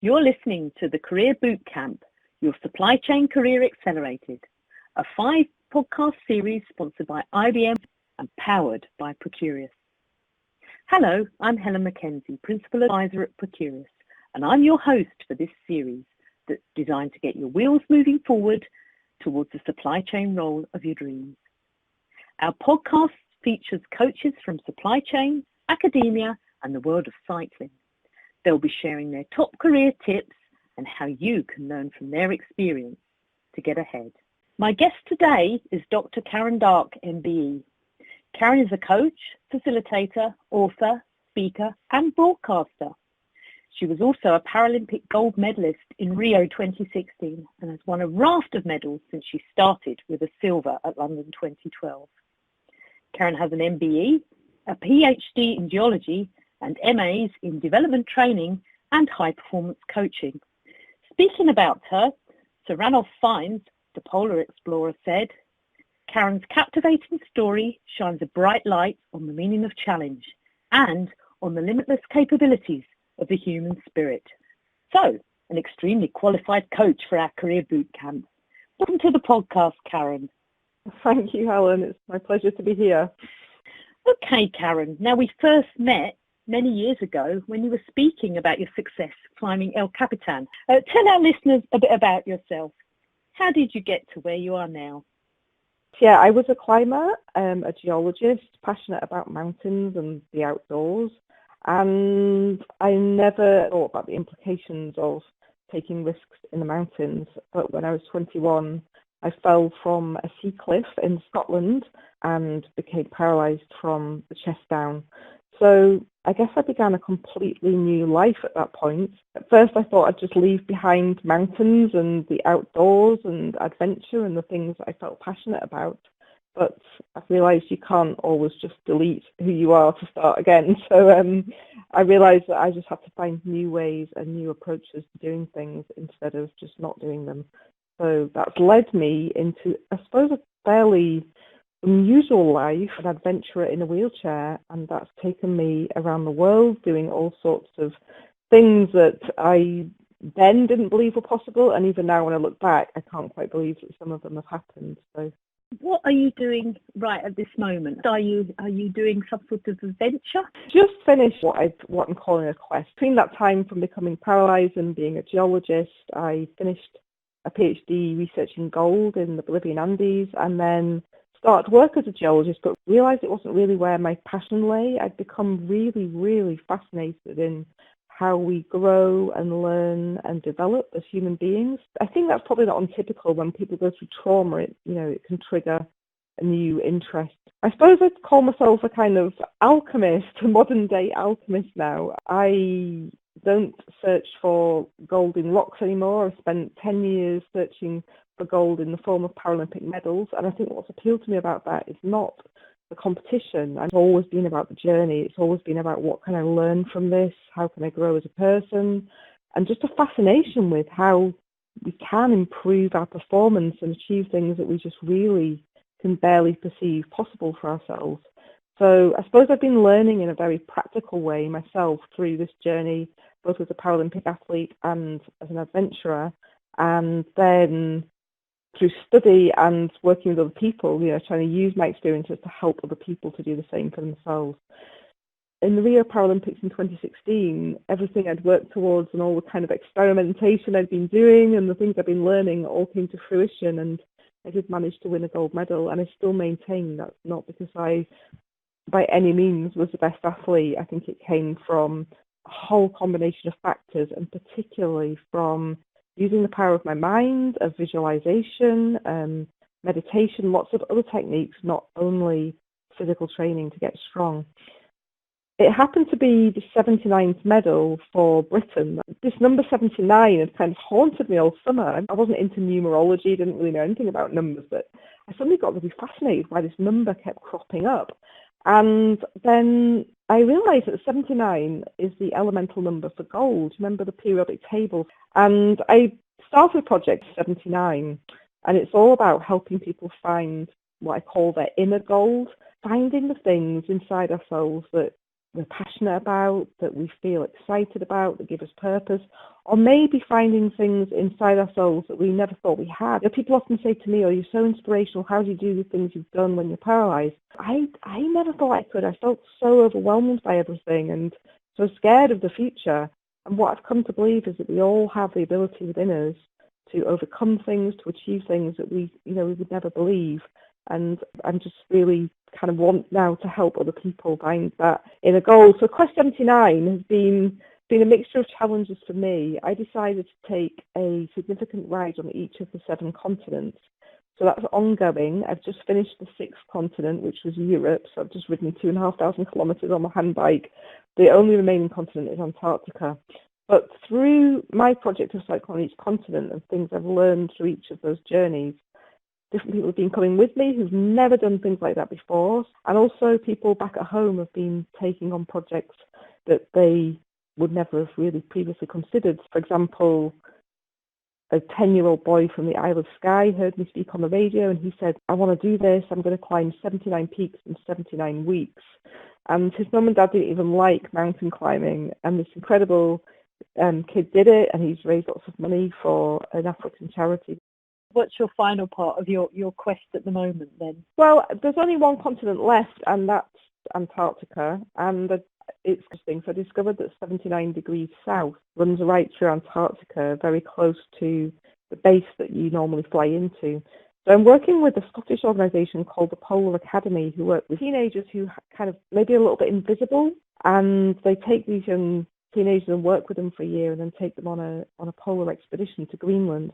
You're listening to the Career Bootcamp, your supply chain career accelerated, a 5-podcast series sponsored by IBM and powered by Procurious. Hello, I'm Helen McKenzie, Principal Advisor at Procurious, and I'm your host for this series that's designed to get your wheels moving forward towards the supply chain role of your dreams. Our podcast features coaches from supply chain, academia, and the world of cycling. They'll be sharing their top career tips and how you can learn from their experience to get ahead. My guest today is Dr. Darke MBE. Karen is a coach, facilitator, author, speaker, and broadcaster. She was also a Paralympic Gold medalist in Rio 2016 and has won a raft of medals since she started with a silver at London 2012. Karen has an MBE, a PhD in geology, and MAs in development training and high performance coaching. Speaking about her, Sir Ranulph Fiennes, the polar explorer, said, "Karen's captivating story shines a bright light on the meaning of challenge and on the limitless capabilities of the human spirit." So, an extremely qualified coach for our career bootcamp. Welcome to the podcast, Karen. Thank you, Helen. It's my pleasure to be here. Okay, Karen. Now, we first met many years ago when you were speaking about your success climbing El Capitan. Tell our listeners a bit about yourself. How did you get to where you are now? Yeah, I was a climber, a geologist, passionate about mountains and the outdoors, and I never thought about the implications of taking risks in the mountains. But when I was 21, I fell from a sea cliff in Scotland and became paralysed from the chest down. So I guess I began a completely new life at that point. At first I thought I'd just leave behind mountains and the outdoors and adventure and the things that I felt passionate about. But I've realised you can't always just delete who you are to start again. So I realised that I just have to find new ways and new approaches to doing things instead of just not doing them. So that's led me into, I suppose, a fairly unusual life, an adventurer in a wheelchair, and that's taken me around the world doing all sorts of things that I then didn't believe were possible, and even now when I look back I can't quite believe that some of them have happened. So what are you doing right at this moment? Are you doing some sort of adventure? Just finished what I'm calling a quest. Between that time from becoming paralysed and being a geologist, I finished a PhD researching gold in the Bolivian Andes, and then started work as a geologist, but realised it wasn't really where my passion lay. I'd become really, really fascinated in how we grow and learn and develop as human beings. I think that's probably not untypical when people go through trauma. It can trigger a new interest. I suppose I'd call myself a kind of alchemist, a modern day alchemist now. I don't search for gold in rocks anymore. I've spent 10 years searching for gold in the form of Paralympic medals, and I think what's appealed to me about that is not the competition. It's always been about the journey. It's always been about what can I learn from this, how can I grow as a person, and just a fascination with how we can improve our performance and achieve things that we just really can barely perceive possible for ourselves. So I suppose I've been learning in a very practical way myself through this journey, both as a Paralympic athlete and as an adventurer, and then through study and working with other people, trying to use my experiences to help other people to do the same for themselves. In the Rio Paralympics in 2016, everything I'd worked towards and all the kind of experimentation I'd been doing and the things I'd been learning all came to fruition, and I did manage to win a gold medal. And I still maintain that's not because I, by any means, was the best athlete. I think it came from a whole combination of factors, and particularly from using the power of my mind, of visualization, meditation, lots of other techniques, not only physical training to get strong. It happened to be the 79th medal for Britain. This number 79 had kind of haunted me all summer. I wasn't into numerology, didn't really know anything about numbers, but I suddenly got really fascinated why this number kept cropping up. And then I realised that 79 is the elemental number for gold. Remember the periodic table? And I started Project 79, and it's all about helping people find what I call their inner gold, finding the things inside ourselves that we're passionate about, that we feel excited about, that give us purpose, or maybe finding things inside ourselves that we never thought we had. You know, people often say to me, "Oh, you're so inspirational. How do you do the things you've done when you're paralysed?" I never thought I could. I felt so overwhelmed by everything and so scared of the future. And what I've come to believe is that we all have the ability within us to overcome things, to achieve things that we would never believe. And I'm just really kind of want now to help other people find that inner goal. So Quest 79 has been a mixture of challenges for me. I decided to take a significant ride on each of the 7 continents. So that's ongoing. I've just finished the 6th continent, which was Europe. So I've just ridden 2,500 kilometres on my handbike. The only remaining continent is Antarctica. But through my project of cycling on each continent and things I've learned through each of those journeys, different people have been coming with me who've never done things like that before. And also people back at home have been taking on projects that they would never have really previously considered. For example, a 10-year-old boy from the Isle of Skye heard me speak on the radio and he said, "I want to do this. I'm going to climb 79 peaks in 79 weeks. And his mum and dad didn't even like mountain climbing. And this incredible kid did it, and he's raised lots of money for an African charity. What's your final part of your quest at the moment then? Well, there's only one continent left, and that's Antarctica. And it's interesting. So I discovered that 79 degrees south runs right through Antarctica, very close to the base that you normally fly into. So I'm working with a Scottish organisation called the Polar Academy, who work with teenagers who kind of maybe a little bit invisible, and they take these young teenagers and work with them for a year and then take them on a polar expedition to Greenland.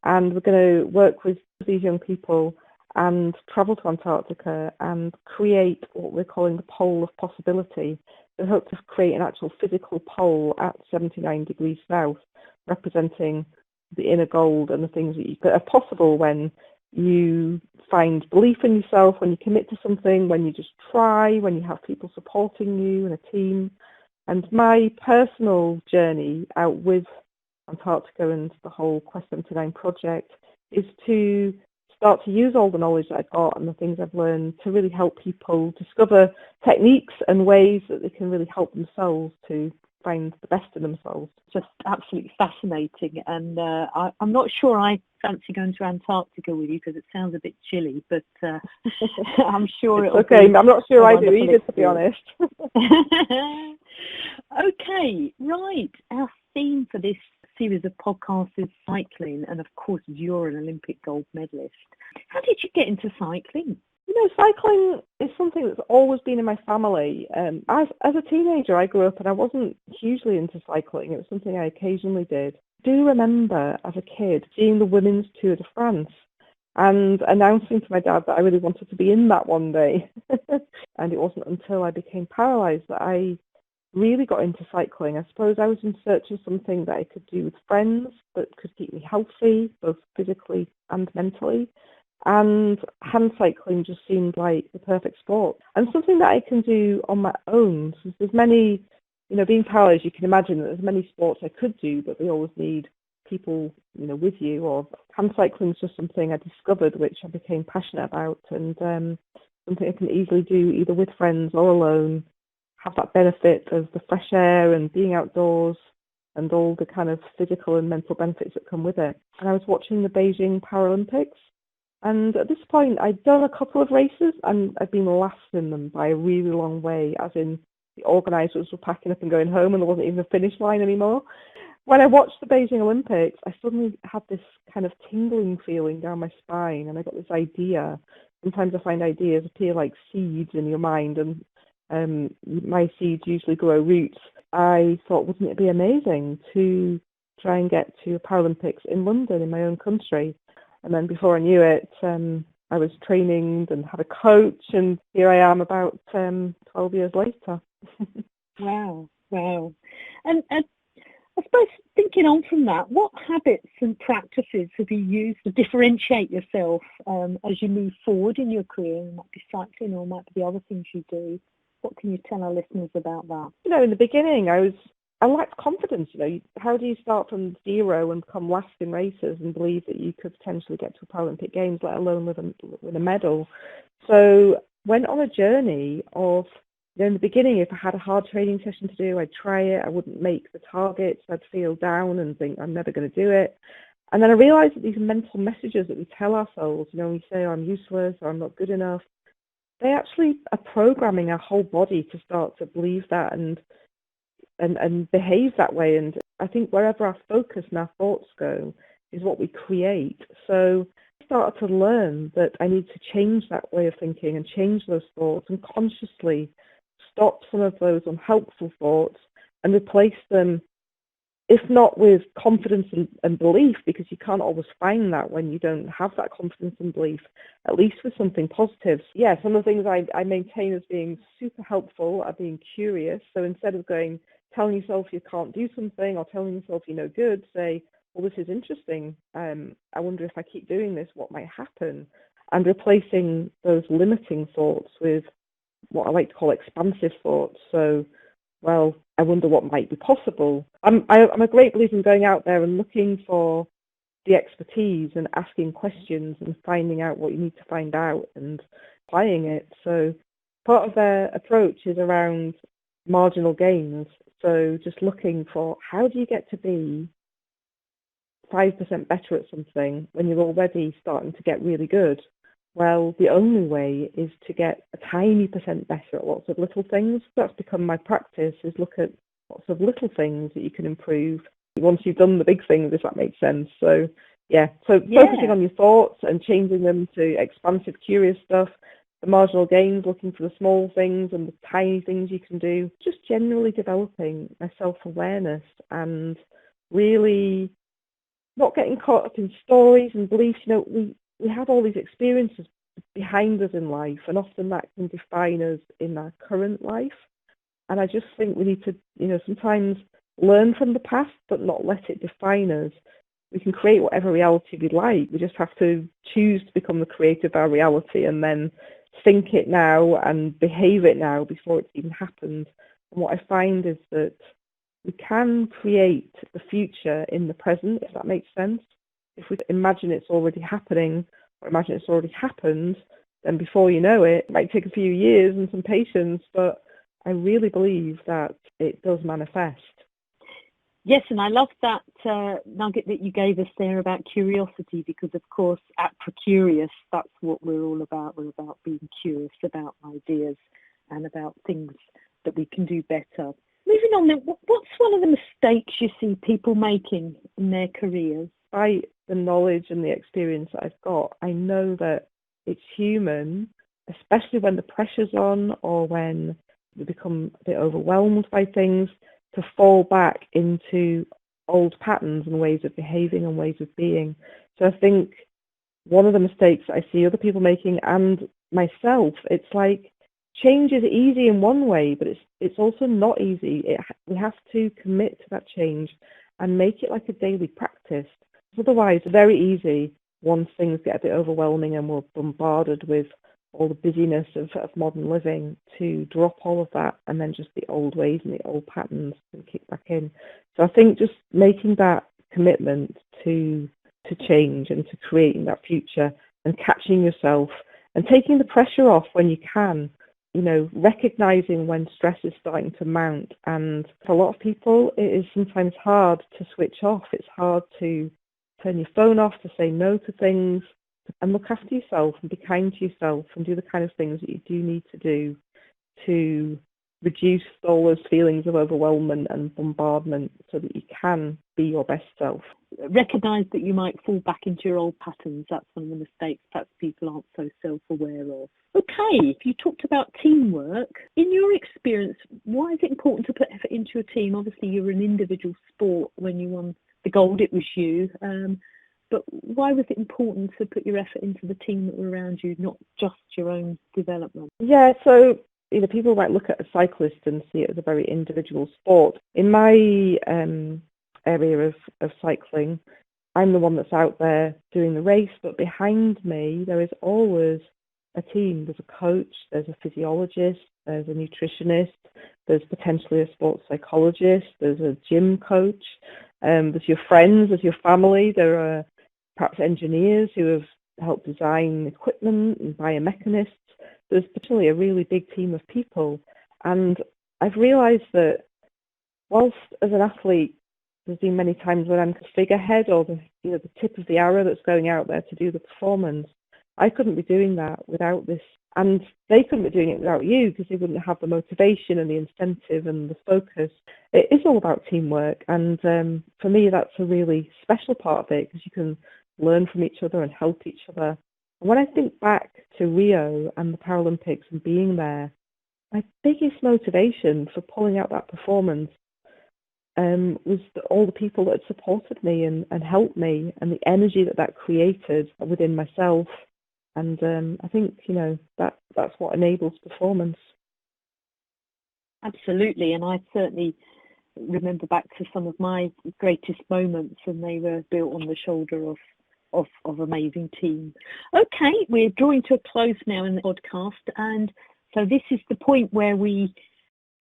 And we're going to work with these young people and travel to Antarctica and create what we're calling the pole of possibility. We hope to create an actual physical pole at 79 degrees south, representing the inner gold and the things that are possible when you find belief in yourself, when you commit to something, when you just try, when you have people supporting you and a team. And my personal journey out with Antarctica and the whole Quest 79 project is to start to use all the knowledge that I've got and the things I've learned to really help people discover techniques and ways that they can really help themselves to find the best in themselves. Just absolutely fascinating, and I'm not sure I fancy going to Antarctica with you because it sounds a bit chilly, but I'm sure it'll okay. be I'm not sure I do either, to be honest. Okay, right. Our theme for this series of podcasts is cycling, and of course you're an Olympic gold medalist. How did you get into cycling? You know, cycling is something that's always been in my family. As a teenager, I grew up and I wasn't hugely into cycling. It was something I occasionally did. I do remember as a kid seeing the Women's Tour de France and announcing to my dad that I really wanted to be in that one day. And it wasn't until I became paralysed that I really got into cycling. I suppose I was in search of something that I could do with friends that could keep me healthy, both physically and mentally. And hand cycling just seemed like the perfect sport and something that I can do on my own. So there's many, being paralysed, you can imagine that there's many sports I could do, but they always need people, with you. Or hand cycling is just something I discovered, which I became passionate about, and something I can easily do either with friends or alone. Have that benefit of the fresh air and being outdoors and all the kind of physical and mental benefits that come with it. And I was watching the Beijing Paralympics. And at this point, I'd done a couple of races and I'd been last in them by a really long way, as in the organisers were packing up and going home and there wasn't even a finish line anymore. When I watched the Beijing Olympics, I suddenly had this kind of tingling feeling down my spine, and I got this idea. Sometimes I find ideas appear like seeds in your mind, and my seeds usually grow roots. I thought, wouldn't it be amazing to try and get to Paralympics in London, in my own country? And then before I knew it, I was training and had a coach, and here I am about 12 years later. Wow. And I suppose thinking on from that, what habits and practices have you used to differentiate yourself as you move forward in your career? It might be cycling or it might be the other things you do. What can you tell our listeners about that? In the beginning, I lacked confidence. How do you start from zero and come last in races and believe that you could potentially get to Paralympic Games, let alone with a medal? So went on a journey of in the beginning, if I had a hard training session to do, I'd try it. I wouldn't make the targets. I'd feel down and think I'm never going to do it. And then I realized that these mental messages that we tell ourselves, we say, oh, I'm useless or I'm not good enough, they actually are programming our whole body to start to believe that and behave that way. And I think wherever our focus and our thoughts go is what we create. So I started to learn that I need to change that way of thinking and change those thoughts and consciously stop some of those unhelpful thoughts and replace them, if not with confidence and belief, because you can't always find that when you don't have that confidence and belief, at least with something positive. Yeah, some of the things I maintain as being super helpful are being curious. So instead of telling yourself you can't do something or telling yourself you're no good, say, well, this is interesting. I wonder if I keep doing this, what might happen? And replacing those limiting thoughts with what I like to call expansive thoughts. So, well, I wonder what might be possible. I'm a great believer in going out there and looking for the expertise and asking questions and finding out what you need to find out and applying it. So part of their approach is around marginal gains. So just looking for how do you get to be 5% better at something when you're already starting to get really good? Well, the only way is to get a tiny percent better at lots of little things. That's become my practice, is look at lots of little things that you can improve once you've done the big things, if that makes sense. So, focusing on your thoughts and changing them to expansive, curious stuff, the marginal gains, looking for the small things and the tiny things you can do, just generally developing a self-awareness and really not getting caught up in stories and beliefs. We have all these experiences behind us in life, and often that can define us in our current life. And I just think we need to, sometimes learn from the past, but not let it define us. We can create whatever reality we like. We just have to choose to become the creator of our reality and then think it now and behave it now before it's even happened. And what I find is that we can create the future in the present, if that makes sense. If we imagine it's already happening or imagine it's already happened, then before you know it, it might take a few years and some patience, but I really believe that it does manifest. Yes, and I love that nugget that you gave us there about curiosity, because, of course, at Procurious, that's what we're all about. We're about being curious about ideas and about things that we can do better. Moving on then, what's one of the mistakes you see people making in their careers? By the knowledge and the experience that I've got, I know that it's human, especially when the pressure's on or when we become a bit overwhelmed by things, to fall back into old patterns and ways of behaving and ways of being. So I think one of the mistakes that I see other people making, and myself, it's like change is easy in one way, but it's also not easy. We have to commit to that change and make it like a daily practice. Otherwise, it's very easy once things get a bit overwhelming and we're bombarded with all the busyness of modern living to drop all of that and then just the old ways and the old patterns and kick back in. So I think just making that commitment to change and to creating that future and catching yourself and taking the pressure off when you can, recognizing when stress is starting to mount. And for a lot of people, it is sometimes hard to switch off. It's hard to turn your phone off, to say no to things, and look after yourself and be kind to yourself and do the kind of things that you do need to do to reduce all those feelings of overwhelmment and bombardment so that you can be your best self. Recognise that you might fall back into your old patterns. That's one of the mistakes perhaps people aren't so self-aware of. Okay, you talked about teamwork. In your experience, why is it important to put effort into a team? Obviously, you're an individual sport. When you won the gold, it was you. But why was it important to put your effort into the team that were around you, not just your own development? Yeah, so people might look at a cyclist and see it as a very individual sport. In my area of cycling, I'm the one that's out there doing the race, but behind me there is always a team. There's a coach, there's a physiologist, there's a nutritionist, there's potentially a sports psychologist, there's a gym coach, there's your friends, there's your family, there are perhaps engineers who have helped design equipment and biomechanists. There's potentially a really big team of people. And I've realised that whilst as an athlete, there's been many times when I'm the figurehead or the tip of the arrow that's going out there to do the performance, I couldn't be doing that without this. And they couldn't be doing it without you, because they wouldn't have the motivation and the incentive and the focus. It is all about teamwork. And for me, that's a really special part of it, because you can learn from each other and help each other. And when I think back to Rio and the Paralympics and being there, my biggest motivation for pulling out that performance was all the people that had supported me and helped me, and the energy that created within myself. And I think, that's what enables performance. Absolutely. And I certainly remember back to some of my greatest moments, and they were built on the shoulder of amazing team. Okay, we're drawing to a close now in the podcast. And so this is the point where we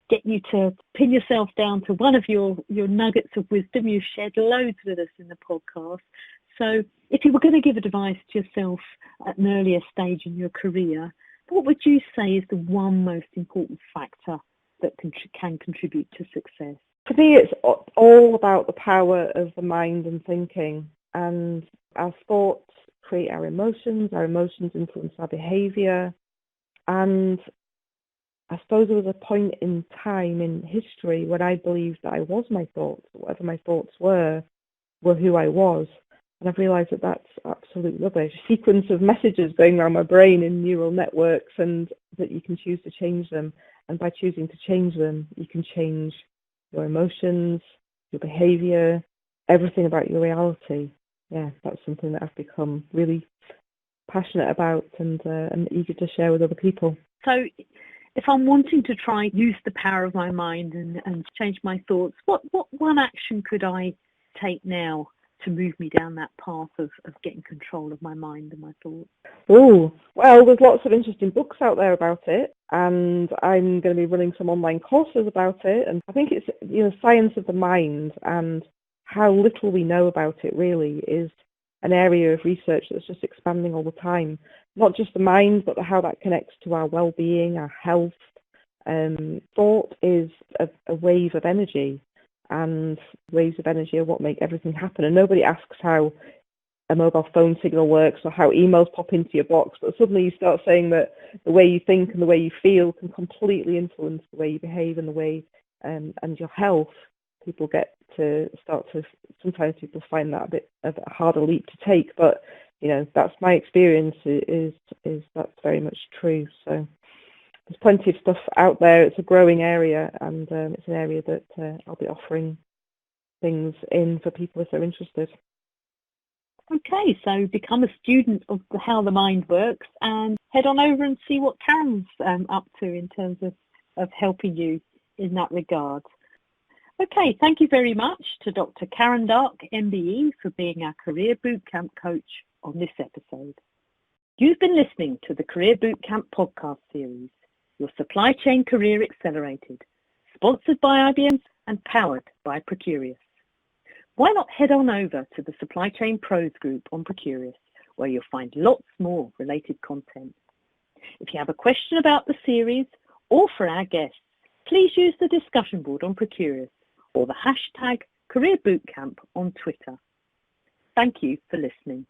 get you to pin yourself down to one of your nuggets of wisdom. You've shared loads with us in the podcast. So if you were going to give advice to yourself at an earlier stage in your career, what would you say is the one most important factor that can contribute to success? For me, it's all about the power of the mind and thinking. And our sports create our emotions influence our behaviour. And I suppose there was a point in time in history when I believed that I was my thoughts, whatever my thoughts were who I was. And I've realised that that's absolute rubbish. A sequence of messages going around my brain in neural networks, and that you can choose to change them. And by choosing to change them, you can change your emotions, your behaviour, everything about your reality. Yeah, that's something that I've become really passionate about and eager to share with other people. So if I'm wanting to try use the power of my mind and change my thoughts, what one action could I take now to move me down that path of getting control of my mind and my thoughts? Oh, well, there's lots of interesting books out there about it, and I'm going to be running some online courses about it. And I think it's, science of the mind and how little we know about it really is an area of research that's just expanding all the time. Not just the mind, but how that connects to our well-being, our health. Thought is a wave of energy, and waves of energy are what make everything happen. And nobody asks how a mobile phone signal works or how emails pop into your box, but suddenly you start saying that the way you think and the way you feel can completely influence the way you behave and the way and your health. People sometimes people find that a bit harder leap to take, but that's my experience is that's very much true. So there's plenty of stuff out there. It's a growing area, and it's an area that I'll be offering things in for people if they're interested. Okay, so become a student of how the mind works and head on over and see what Karen's up to in terms of helping you in that regard. Okay, thank you very much to Dr. Karen Darke MBE for being our Career Bootcamp coach on this episode. You've been listening to the Career Bootcamp podcast series, your supply chain career accelerated, sponsored by IBM and powered by Procurious. Why not head on over to the Supply Chain Pros group on Procurious, where you'll find lots more related content. If you have a question about the series or for our guests, please use the discussion board on Procurious or the hashtag Career Bootcamp on Twitter. Thank you for listening.